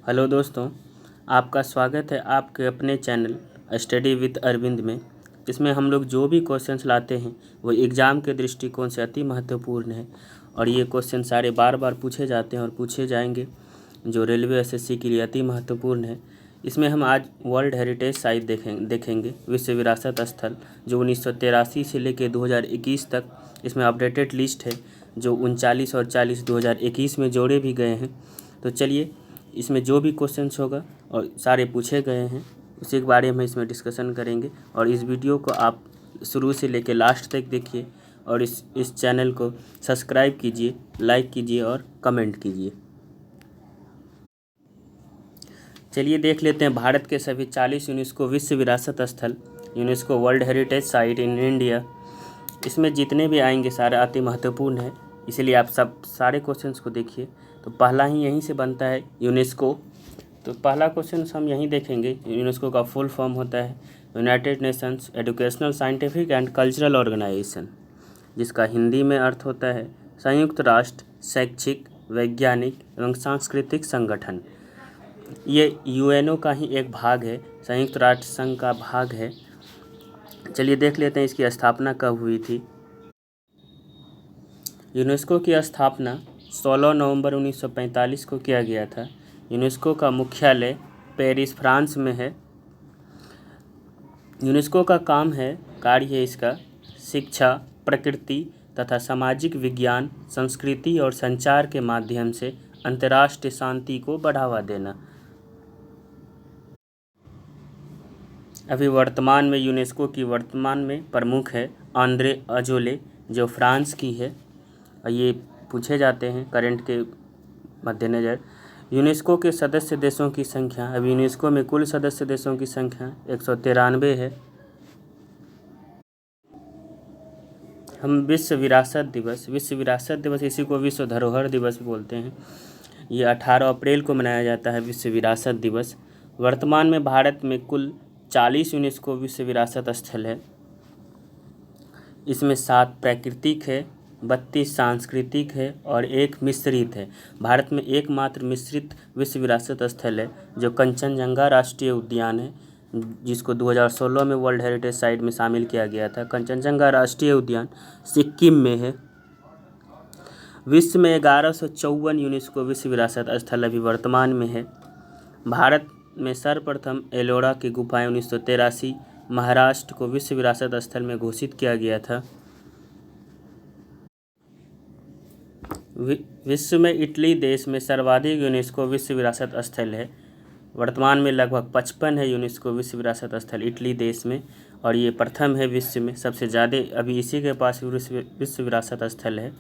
Hello दोस्तों, आपका स्वागत है आपके अपने चैनल स्टडी विद अरविंद में। इसमें हम लोग जो भी क्वेश्चंस लाते हैं वो एग्ज़ाम के दृष्टिकोण से अति महत्वपूर्ण है और ये क्वेश्चन सारे बार बार पूछे जाते हैं और पूछे जाएंगे, जो रेलवे एसएससी के लिए अति महत्वपूर्ण है। इसमें हम आज वर्ल्ड हेरिटेज साइट देखेंगे विश्व विरासत स्थल, जो 1983 से लेकर 2021 तक इसमें अपडेटेड लिस्ट है, जो 39 और 40 2021 में जोड़े भी गए हैं। तो चलिए, इसमें जो भी क्वेश्चंस होगा और सारे पूछे गए हैं उसी के बारे में इसमें डिस्कशन करेंगे। और इस वीडियो को आप शुरू से लेकर लास्ट तक देखिए और इस चैनल को सब्सक्राइब कीजिए, लाइक कीजिए और कमेंट कीजिए। चलिए देख लेते हैं भारत के सभी 40 यूनेस्को विश्व विरासत स्थल, UNESCO world heritage site in India. इसमें जितने भी आएंगे सारे अति महत्वपूर्ण है, इसलिए आप सब सारे क्वेश्चंस को देखिए। तो पहला ही यहीं से बनता है यूनेस्को। तो पहला क्वेश्चन हम यहीं देखेंगे। यूनेस्को का फुल फॉर्म होता है United Nations educational scientific and cultural organisation, जिसका हिंदी में अर्थ होता है संयुक्त राष्ट्र शैक्षिक, वैज्ञानिक एवं सांस्कृतिक संगठन। ये यूएनओ का ही एक भाग है, संयुक्त राष्ट्र संघ का भाग है। चलिए देख लेते हैं इसकी स्थापना कब हुई थी। यूनेस्को की स्थापना 16 नवंबर 1945 को किया गया था। यूनेस्को का मुख्यालय पेरिस, फ्रांस में है। यूनेस्को का कार्य है इसका शिक्षा, प्रकृति तथा सामाजिक विज्ञान, संस्कृति और संचार के माध्यम से अंतर्राष्ट्रीय शांति को बढ़ावा देना। अभी वर्तमान में यूनेस्को की प्रमुख है आंद्रे अजोले, जो फ्रांस की है। और ये पूछे जाते हैं करंट के मद्देनज़र। यूनेस्को के सदस्य देशों की संख्या, अब यूनेस्को में कुल सदस्य देशों की संख्या 193 है। हम विश्व विरासत दिवस इसी को विश्व धरोहर दिवस बोलते हैं। ये 18 अप्रैल को मनाया जाता है विश्व विरासत दिवस। वर्तमान में भारत में कुल 40 यूनेस्को विश्व विरासत स्थल है। इसमें 7 प्राकृतिक है, 32 सांस्कृतिक है और 1 मिश्रित है। भारत में एकमात्र मिश्रित विश्व विरासत स्थल है जो कंचनजंगा राष्ट्रीय उद्यान है, जिसको 2016 में वर्ल्ड हेरिटेज साइट में शामिल किया गया था। कंचनजंगा राष्ट्रीय उद्यान सिक्किम में है। विश्व में 1154 यूनेस्को विश्व विरासत स्थल अभी वर्तमान में है। भारत में सर्वप्रथम एलोरा की गुफाएं 1983 महाराष्ट्र को विश्व विरासत स्थल में घोषित किया गया था। विश्व में इटली देश में सर्वाधिक यूनेस्को विश्व विरासत स्थल है। वर्तमान में लगभग 55 है यूनेस्को विश्व विरासत स्थल इटली देश में, और ये प्रथम है विश्व में। सबसे ज़्यादा अभी इसी के पास विश्व विरासत स्थल है।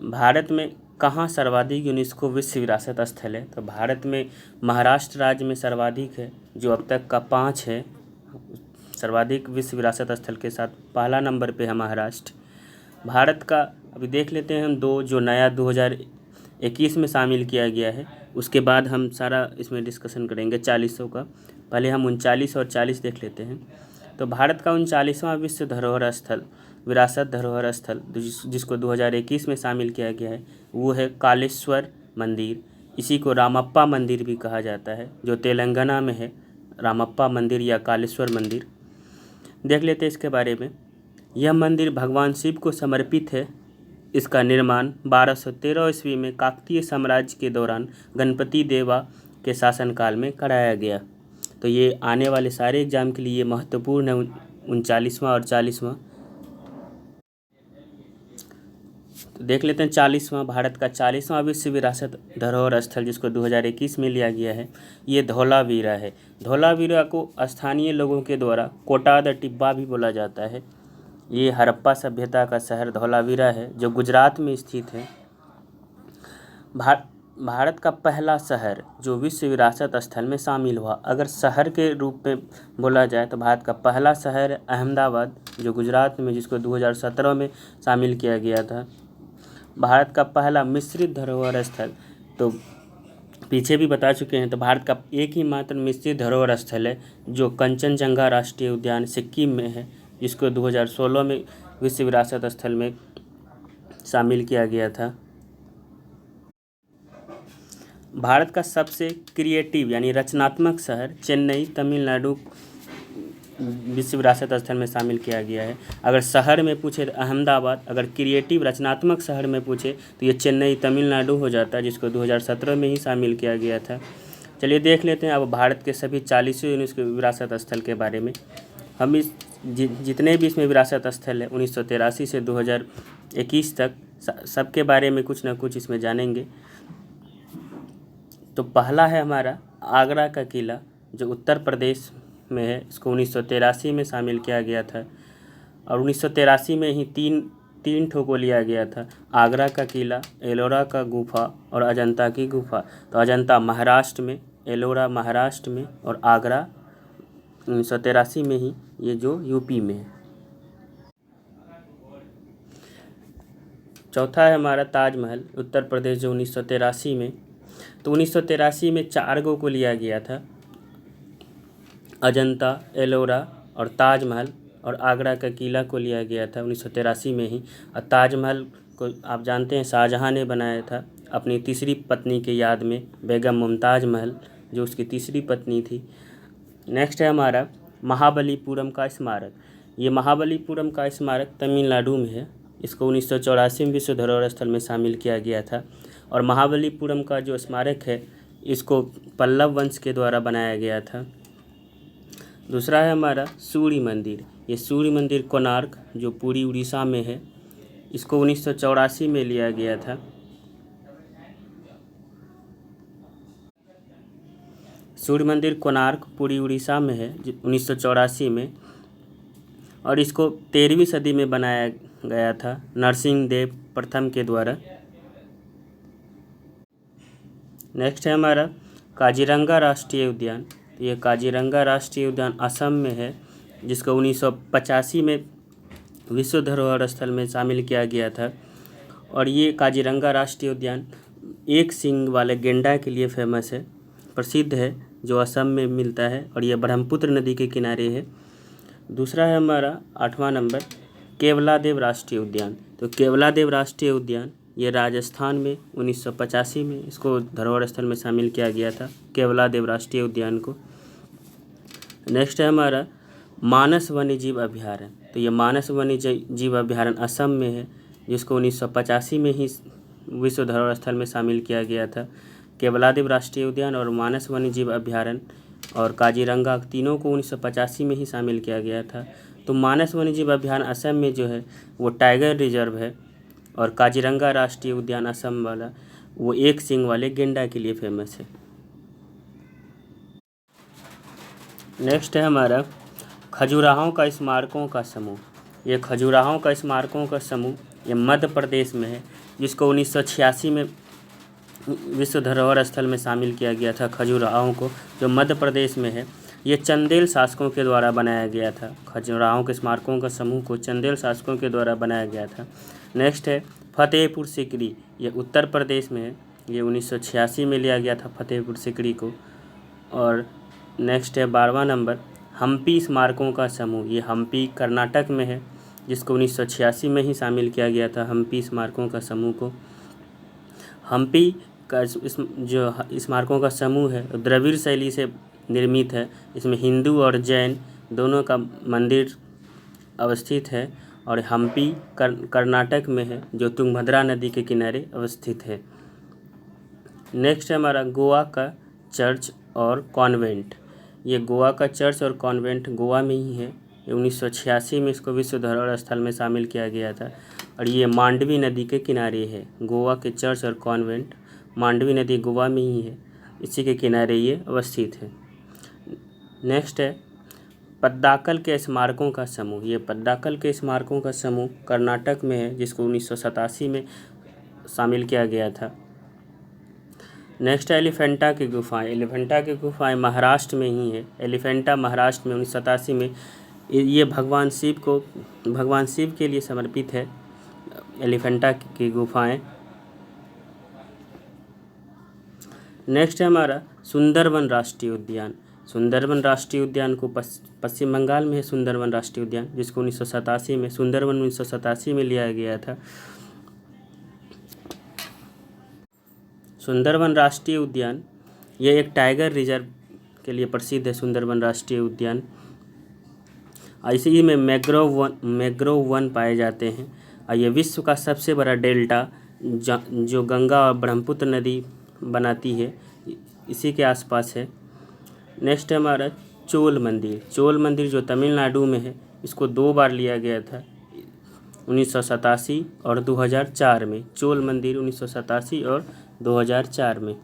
भारत में कहाँ सर्वाधिक यूनेस्को विश्व विरासत स्थल है, तो भारत में महाराष्ट्र राज्य में सर्वाधिक है, जो अब तक का 5 है। सर्वाधिक विश्व विरासत स्थल के साथ पहला नंबर पे है महाराष्ट्र। भारत का अभी देख लेते हैं हम दो, जो नया 2021 में शामिल किया गया है, उसके बाद हम सारा इसमें डिस्कशन करेंगे 40 का। पहले हम 39 और 40 देख लेते हैं। तो भारत का 39वां विश्व धरोहर स्थल, विरासत धरोहर स्थल, जिसको 2021 में शामिल किया गया है, वो है कालेश्वर मंदिर। इसी को रामप्पा मंदिर भी कहा जाता है, जो तेलंगाना में है। रामप्पा मंदिर या कालेश्वर मंदिर देख लेते हैं इसके बारे में। यह मंदिर भगवान शिव को समर्पित है। इसका निर्माण 1213 ईस्वी में काकतीय साम्राज्य के दौरान गणपति देवा के शासनकाल में कराया गया। तो ये आने वाले सारे एग्जाम के लिए महत्वपूर्ण है 39वां और 40वां। तो देख लेते हैं 40वां। भारत का 40वां विश्व विरासत धरोहर स्थल, जिसको 2021 में लिया गया है, ये धौलावीरा है। धौलावीरा को स्थानीय लोगों के द्वारा कोटा द टिब्बा भी बोला जाता है। ये हड़प्पा सभ्यता का शहर धौलावीरा है, जो गुजरात में स्थित है। भारत का पहला शहर जो विश्व विरासत स्थल में शामिल हुआ, अगर शहर के रूप में बोला जाए तो भारत का पहला शहर है अहमदाबाद, जो गुजरात में, जिसको 2017 में शामिल किया गया था। भारत का पहला मिश्रित धरोहर स्थल, तो पीछे भी बता चुके हैं, तो भारत का एक ही मात्र मिश्रित धरोहर स्थल है जो कंचनजंगा राष्ट्रीय उद्यान सिक्किम में है, जिसको 2016 में विश्व विरासत स्थल में शामिल किया गया था। भारत का सबसे क्रिएटिव यानी रचनात्मक शहर चेन्नई तमिलनाडु विश्व विरासत स्थल में शामिल किया गया है। अगर शहर में पूछे तो अहमदाबाद, अगर क्रिएटिव रचनात्मक शहर में पूछे तो ये चेन्नई तमिलनाडु हो जाता है, जिसको 2017 में ही शामिल किया गया था। चलिए देख लेते हैं अब भारत के सभी 40 यूनेस्को विरासत स्थल के बारे में। हम इस जितने भी इसमें विरासत स्थल है 1983 से 2021 तक सबके बारे में कुछ ना कुछ इसमें जानेंगे। तो पहला है हमारा आगरा का किला, जो उत्तर प्रदेश में है। इसको 1983 में शामिल किया गया था और 1983 में ही तीन ठो को लिया गया था, आगरा का किला, एलोरा का गुफा और अजंता की गुफा। तो अजंता महाराष्ट्र में, एलोरा महाराष्ट्र में और आगरा 1983 में ही ये जो यूपी में है। चौथा है हमारा ताजमहल, उत्तर प्रदेश, जो 1983 में। तो 1983 में 4 को लिया गया था, अजंता, एलोरा और ताजमहल, और आगरा का किला को लिया गया था 1983 में ही। और ताजमहल को आप जानते हैं शाहजहां ने बनाया था अपनी तीसरी पत्नी के याद में, बेगम मुमताज़ महल, जो उसकी तीसरी पत्नी थी। नेक्स्ट है हमारा महाबलीपुरम का स्मारक। ये महाबलीपुरम का स्मारक तमिलनाडु में है। इसको 1984 में विश्व धरोहर स्थल में शामिल किया गया था। और महाबलीपुरम का जो स्मारक है इसको पल्लव वंश के द्वारा बनाया गया था। दूसरा है हमारा सूर्य मंदिर। ये सूर्य मंदिर कोणार्क, जो पूरी उड़ीसा में है, इसको 1984 में लिया गया था। सूर्य मंदिर कोणार्क पूरी उड़ीसा में है 1984 में, और इसको 13वीं सदी में बनाया गया था नरसिंह देव प्रथम के द्वारा। नेक्स्ट है हमारा काजीरंगा राष्ट्रीय उद्यान। ये काजीरंगा राष्ट्रीय उद्यान असम में है, जिसको 1985 में विश्व धरोहर स्थल में शामिल किया गया था। और ये काजीरंगा राष्ट्रीय उद्यान एक सींग वाले गेंडा के लिए फेमस है, प्रसिद्ध है, जो असम में मिलता है, और ये ब्रह्मपुत्र नदी के किनारे है। दूसरा है हमारा 8वां नंबर केवलादेव राष्ट्रीय उद्यान। तो केवलादेव राष्ट्रीय उद्यान ये राजस्थान में 1985 में इसको धरोहर स्थल में शामिल किया गया था, केवलादेव राष्ट्रीय उद्यान को। नेक्स्ट है हमारा मानस वन्यजीव अभयारण्य। तो ये मानस वन्यजीव अभयारण्य असम में है, जिसको 1985 में ही विश्व धरोहर स्थल में शामिल किया गया था। केवलादेव राष्ट्रीय उद्यान और मानस वन्यजीव अभयारण्य और काजीरंगा तीनों को 1985 में ही शामिल किया गया था। तो मानस वन्यजीव अभयारण्य असम में जो है वो टाइगर रिजर्व है, और काजीरंगा राष्ट्रीय उद्यान असम वाला वो एक सींग वाले गेंडा के लिए फेमस है। नेक्स्ट है हमारा खजुराहों का स्मारकों का समूह। ये खजुराहों का स्मारकों का समूह ये मध्य प्रदेश में है, जिसको 1986 में विश्व धरोहर स्थल में शामिल किया गया था खजुराहों को, जो मध्य प्रदेश में है। ये चंदेल शासकों के द्वारा बनाया गया था। खजुराहों के स्मारकों का समूह को चंदेल शासकों के द्वारा बनाया गया था। नेक्स्ट है फतेहपुर सिकरी। ये उत्तर प्रदेश में है, ये 1986 में लिया गया था फतेहपुर सिकरी को। और नेक्स्ट है 12वां नंबर हम्पी स्मारकों का समूह। ये हम्पी कर्नाटक में है, जिसको 1986 में ही शामिल किया गया था हम्पी स्मारकों का समूह को। हम्पी का जो स्मारकों का समूह है द्रविड़ शैली से निर्मित है। इसमें हिंदू और जैन दोनों का मंदिर अवस्थित है, और हम्पी कर्नाटक में है, जो तुंगभद्रा नदी के किनारे अवस्थित है। नेक्स्ट है हमारा गोवा का चर्च और कॉन्वेंट। ये गोवा का चर्च और कॉन्वेंट गोवा में ही है। ये 1986 में इसको विश्व धरोहर स्थल में शामिल किया गया था, और ये मांडवी नदी के किनारे है। गोवा के चर्च और कॉन्वेंट मांडवी नदी गोवा में ही है, इसी के किनारे ये अवस्थित है। नेक्स्ट है पद्दाकल के स्मारकों का समूह। ये पद्दाकल के स्मारकों का समूह कर्नाटक में है, जिसको 1987 में शामिल किया गया था। नेक्स्ट है एलिफेंटा की गुफाएं। एलिफेंटा की गुफाएं महाराष्ट्र में ही है। एलिफेंटा महाराष्ट्र में 1987 में ये भगवान शिव के लिए समर्पित है एलिफेंटा की गुफाएं। नेक्स्ट है हमारा सुंदरवन राष्ट्रीय उद्यान। सुंदरवन राष्ट्रीय उद्यान को पश्चिम बंगाल में है सुंदरवन राष्ट्रीय उद्यान, जिसको 1987 में सुंदरवन 1987 में लिया गया था। सुंदरबन राष्ट्रीय उद्यान ये एक टाइगर रिजर्व के लिए प्रसिद्ध है। सुंदरबन राष्ट्रीय उद्यान ऐसे ही में मैंग्रोव वन पाए जाते हैं और ये विश्व का सबसे बड़ा डेल्टा जो गंगा और ब्रह्मपुत्र नदी बनाती है इसी के आसपास है। नेक्स्ट है हमारा चोल मंदिर जो तमिलनाडु में है। इसको 2 बार लिया गया था, 1987 और 2004 में। चोल मंदिर 1987 और 2004 में।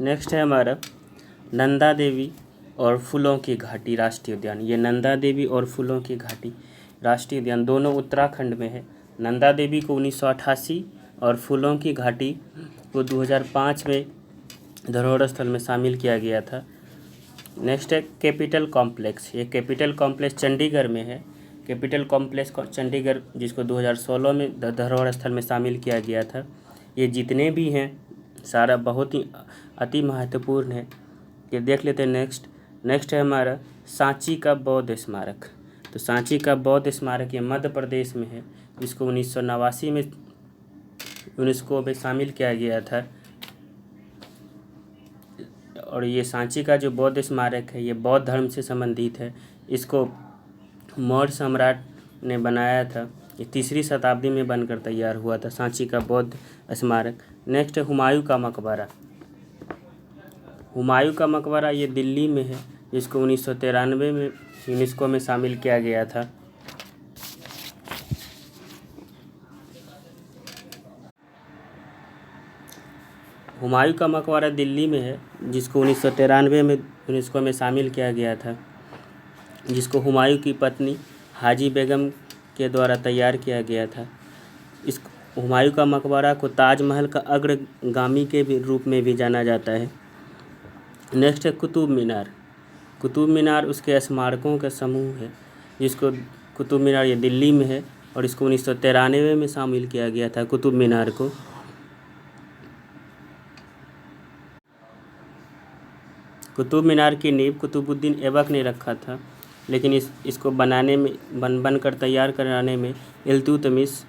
नेक्स्ट है हमारा नंदा देवी और फूलों की घाटी राष्ट्रीय उद्यान। ये नंदा देवी और फूलों की घाटी राष्ट्रीय उद्यान दोनों उत्तराखंड में है। नंदा देवी को 1988 और फूलों की घाटी को 2005 में धरोहर स्थल में शामिल किया गया था। नेक्स्ट है कैपिटल कॉम्प्लेक्स। ये कैपिटल कॉम्प्लेक्स चंडीगढ़ में है। कैपिटल कॉम्प्लेक्स चंडीगढ़ जिसको 2016 में धरोहर स्थल में शामिल किया गया था। ये जितने भी हैं सारा बहुत ही अति महत्वपूर्ण है। ये देख लेते हैं। नेक्स्ट है हमारा सांची का बौद्ध स्मारक। तो सांची का बौद्ध स्मारक ये मध्य प्रदेश में है, जिसको 1989 में यूनेस्को में शामिल किया गया था। और ये सांची का जो बौद्ध स्मारक है ये बौद्ध धर्म से संबंधित है। इसको मौर्य सम्राट ने बनाया था। ये 3री शताब्दी में बनकर तैयार हुआ था, सांची का बौद्ध स्मारक। नेक्स्ट है हुमायूं का मकबरा। हुमायूं का मकबरा ये दिल्ली में है, जिसको 1993 में यूनेस्को में शामिल किया गया था। हुमायूं का मकबरा दिल्ली में है, जिसको 1993 में यूनेस्को में शामिल किया गया था, जिसको हुमायूं की पत्नी हाजी बेगम के द्वारा तैयार किया गया था। इस हुमायूं का मकबरा को ताजमहल का अग्रगामी के भी रूप में भी जाना जाता है। नेक्स्ट है कुतुब मीनार उसके स्मारकों का समूह है, जिसको कुतुब मीनार ये दिल्ली में है और इसको 1993 में शामिल किया गया था कुतुब मीनार को। कुतुब मीनार की नींव कुतुबुद्दीन ऐबक ने रखा था, लेकिन इसको बनाने में बनकर तैयार कराने में इल्तुतमिश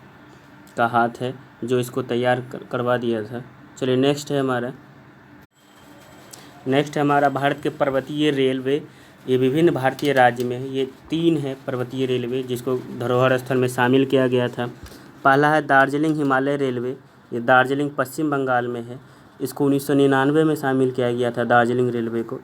का हाथ है, जो इसको तैयार करवा दिया था। चलिए नेक्स्ट है हमारा भारत के पर्वतीय रेलवे। ये विभिन्न भारतीय राज्य में है। ये 3 है पर्वतीय रेलवे जिसको धरोहर स्थल में शामिल किया गया था। पहला है दार्जिलिंग हिमालय रेलवे। ये दार्जिलिंग पश्चिम बंगाल में है। इसको 1999 में शामिल किया गया था दार्जिलिंग रेलवे को।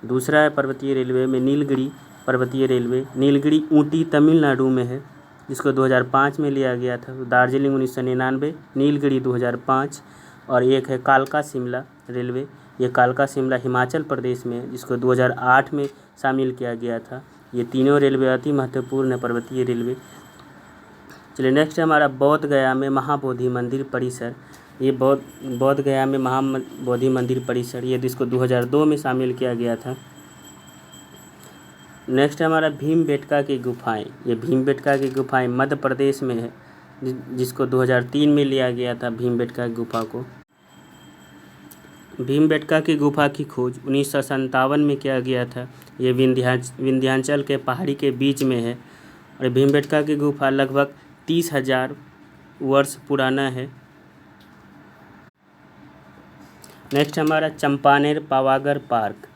दूसरा है पर्वतीय रेलवे में नीलगिरी पर्वतीय रेलवे। नीलगिरी ऊटी तमिलनाडु में है, जिसको 2005 में लिया गया था। दार्जिलिंग 1999, नीलगिरी 2005। और एक है कालका शिमला रेलवे। ये कालका शिमला हिमाचल प्रदेश में है, जिसको 2008 में शामिल किया गया था। ये तीनों रेलवे अति महत्वपूर्ण है पर्वतीय रेलवे। चलिए नेक्स्ट है हमारा बोध गया में महाबोधि मंदिर परिसर। ये बोध गया में महाबोधि मंदिर परिसर ये जिसको 2002 में शामिल किया गया था। नेक्स्ट है हमारा भीमबेटका की गुफाएं। ये भीमबेटका की गुफाएं मध्य प्रदेश में है, जिसको 2003 में लिया गया था भीमबेटका की गुफा को। भीमबेटका की गुफा की खोज 1957 में किया गया था। ये विंध्याचल के पहाड़ी के बीच में है और भीमबेटका की गुफा लगभग 30,000 वर्ष पुराना है। नेक्स्ट हमारा चंपानेर पावागढ़ पार्क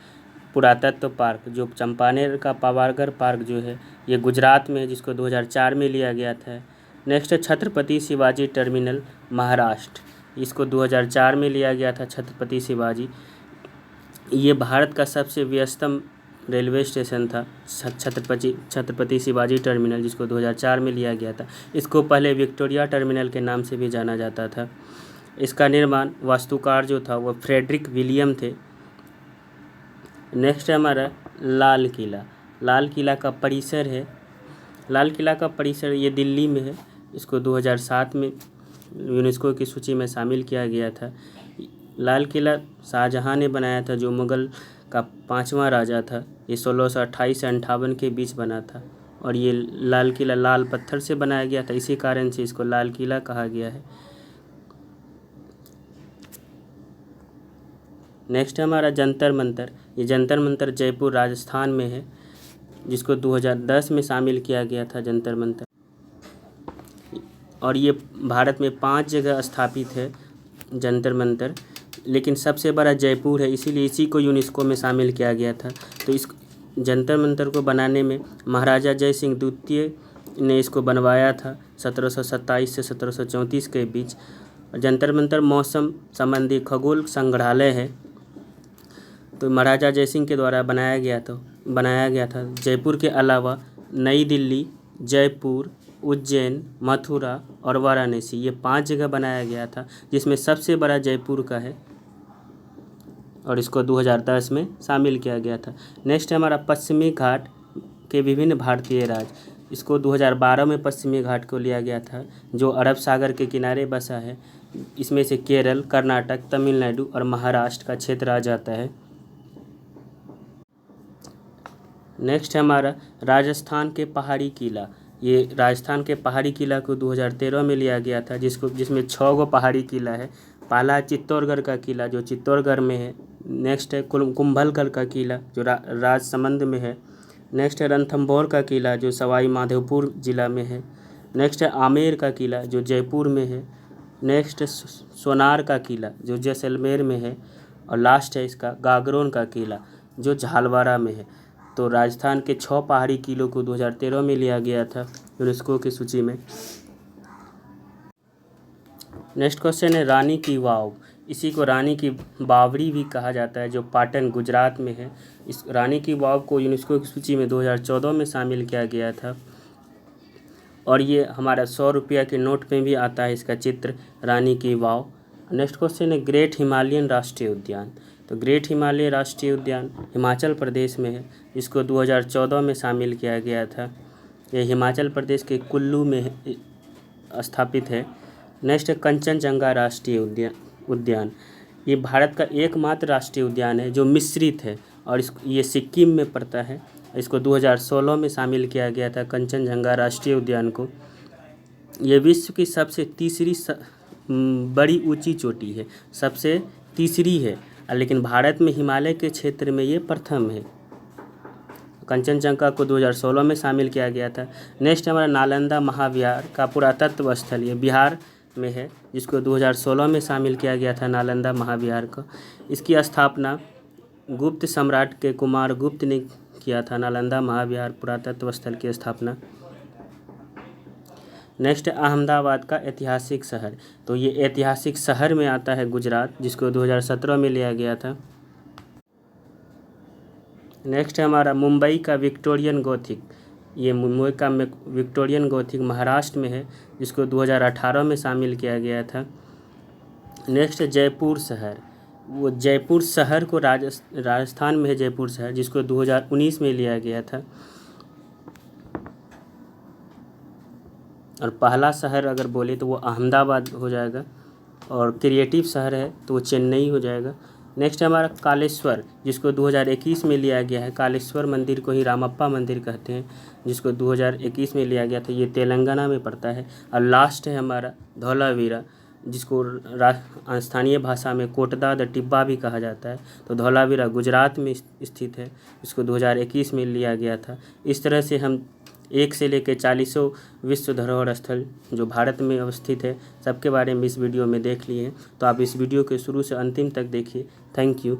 पुरातत्व पार्क। जो चंपानेर का पावागढ़ पार्क जो है ये गुजरात में है, जिसको 2004 में लिया गया था। नेक्स्ट है छत्रपति शिवाजी टर्मिनल महाराष्ट्र। इसको 2004 में लिया गया था छत्रपति शिवाजी। ये भारत का सबसे व्यस्तम रेलवे स्टेशन था छत्रपति शिवाजी टर्मिनल, जिसको 2004 में लिया गया था। इसको पहले विक्टोरिया टर्मिनल के नाम से भी जाना जाता था। इसका निर्माण वास्तुकार जो था वो फ्रेडरिक विलियम थे। नेक्स्ट है हमारा लाल किला का परिसर है। लाल किला का परिसर ये दिल्ली में है। इसको 2007 में यूनेस्को की सूची में शामिल किया गया था। लाल किला शाहजहां ने बनाया था, जो मुग़ल का 5वां राजा था। ये 1628 से 58 के बीच बना था और ये लाल किला लाल पत्थर से बनाया गया था, इसी कारण से इसको लाल किला कहा गया है। नेक्स्ट है हमारा जंतर मंतर। ये जंतर मंतर जयपुर राजस्थान में है, जिसको 2010 में शामिल किया गया था जंतर मंतर। और ये भारत में 5 जगह स्थापित है। जंतर मंतर, लेकिन सबसे बड़ा जयपुर है, इसीलिए इसी को यूनेस्को में शामिल किया गया था। तो इस जंतर मंतर को बनाने में महाराजा जय सिंह द्वितीय ने इसको बनवाया था 1727 से 1734 के बीच। जंतर मंतर मौसम संबंधी खगोल संग्रहालय है, तो महाराजा जय सिंह के द्वारा बनाया गया था। जयपुर के अलावा नई दिल्ली, जयपुर, उज्जैन, मथुरा और वाराणसी, ये 5 जगह बनाया गया था, जिसमें सबसे बड़ा जयपुर का है और इसको 2010 में शामिल किया गया था। नेक्स्ट है हमारा पश्चिमी घाट के विभिन्न भारतीय राज्य। इसको 2012 में पश्चिमी घाट को लिया गया था, जो अरब सागर के किनारे बसा है। इसमें से केरल, कर्नाटक, तमिलनाडु और महाराष्ट्र का क्षेत्र आ जाता है। नेक्स्ट है हमारा राजस्थान के पहाड़ी किला। ये राजस्थान के पहाड़ी किला को 2013 में लिया गया था, जिसमें 6 गो पहाड़ी किला है। पहला चित्तौड़गढ़ का किला जो चित्तौड़गढ़ में है। नेक्स्ट है कुंभलगढ़ का किला जो राजसमंद में है। नेक्स्ट है रणथंभौर का किला जो सवाई माधोपुर जिला में है। नेक्स्ट है आमेर का किला जो जयपुर में है। नेक्स्ट है सोनार का किला जो जैसलमेर में है। और लास्ट है इसका गागरोन का किला जो झालवाड़ा में है। तो राजस्थान के 6 पहाड़ी किलों को 2013 में लिया गया था यूनेस्को की सूची में। नेक्स्ट क्वेश्चन है रानी की वाव। इसी को रानी की बावड़ी भी कहा जाता है, जो पाटन गुजरात में है। इस रानी की वाव को यूनेस्को की सूची में 2014 में शामिल किया गया था और ये हमारा 100 रुपया के नोट में भी आता है इसका चित्र, रानी की वाव। नेक्स्ट क्वेश्चन है ग्रेट हिमालयन राष्ट्रीय उद्यान। तो ग्रेट हिमालय राष्ट्रीय उद्यान हिमाचल प्रदेश में है, इसको 2014 में शामिल किया गया था। यह हिमाचल प्रदेश के कुल्लू में स्थापित है। नेक्स्ट है कंचनजंगा राष्ट्रीय उद्यान। ये भारत का एकमात्र राष्ट्रीय उद्यान है जो मिश्रित है और ये सिक्किम में पड़ता है। इसको 2016 में शामिल किया गया था कंचनजंगा राष्ट्रीय उद्यान को। ये विश्व की सबसे तीसरी बड़ी ऊंची चोटी है, सबसे तीसरी है, लेकिन भारत में हिमालय के क्षेत्र में ये प्रथम है। कंचनजंगा को 2016 में शामिल किया गया था। नेक्स्ट हमारा नालंदा महाविहार का पुरातत्व स्थल, ये बिहार में है, जिसको 2016 में शामिल किया गया था नालंदा महाविहार को। इसकी स्थापना गुप्त सम्राट के कुमार गुप्त ने किया था, नालंदा महाविहार पुरातत्व स्थल की स्थापना। नेक्स्ट अहमदाबाद का ऐतिहासिक शहर। तो ये ऐतिहासिक शहर में आता है गुजरात, जिसको 2017 में लिया गया था। नेक्स्ट है हमारा मुंबई का विक्टोरियन गोथिक। ये मुंबई का विक्टोरियन गोथिक महाराष्ट्र में है, जिसको 2018 में शामिल किया गया था। नेक्स्ट है जयपुर शहर। वो जयपुर शहर को राजस्थान में है जयपुर शहर, जिसको 2019 में लिया गया था। और पहला शहर अगर बोले तो वो अहमदाबाद हो जाएगा, और क्रिएटिव शहर है तो वो चेन्नई हो जाएगा। नेक्स्ट है हमारा कालेश्वर, जिसको 2021 में लिया गया है। कालेश्वर मंदिर को ही रामप्पा मंदिर कहते हैं, जिसको 2021 में लिया गया था। ये तेलंगाना में पड़ता है। और लास्ट है हमारा धौलावीरा, जिसको स्थानीय भाषा में कोटदा द टिब्बा भी कहा जाता है। तो धौलावीरा गुजरात में स्थित है, इसको 2021 में लिया गया था। इस तरह से हम 1 से लेकर 40 विश्व धरोहर स्थल जो भारत में अवस्थित है सबके बारे में इस वीडियो में देख लिए हैं। तो आप इस वीडियो के शुरू से अंतिम तक देखिए। Thank you.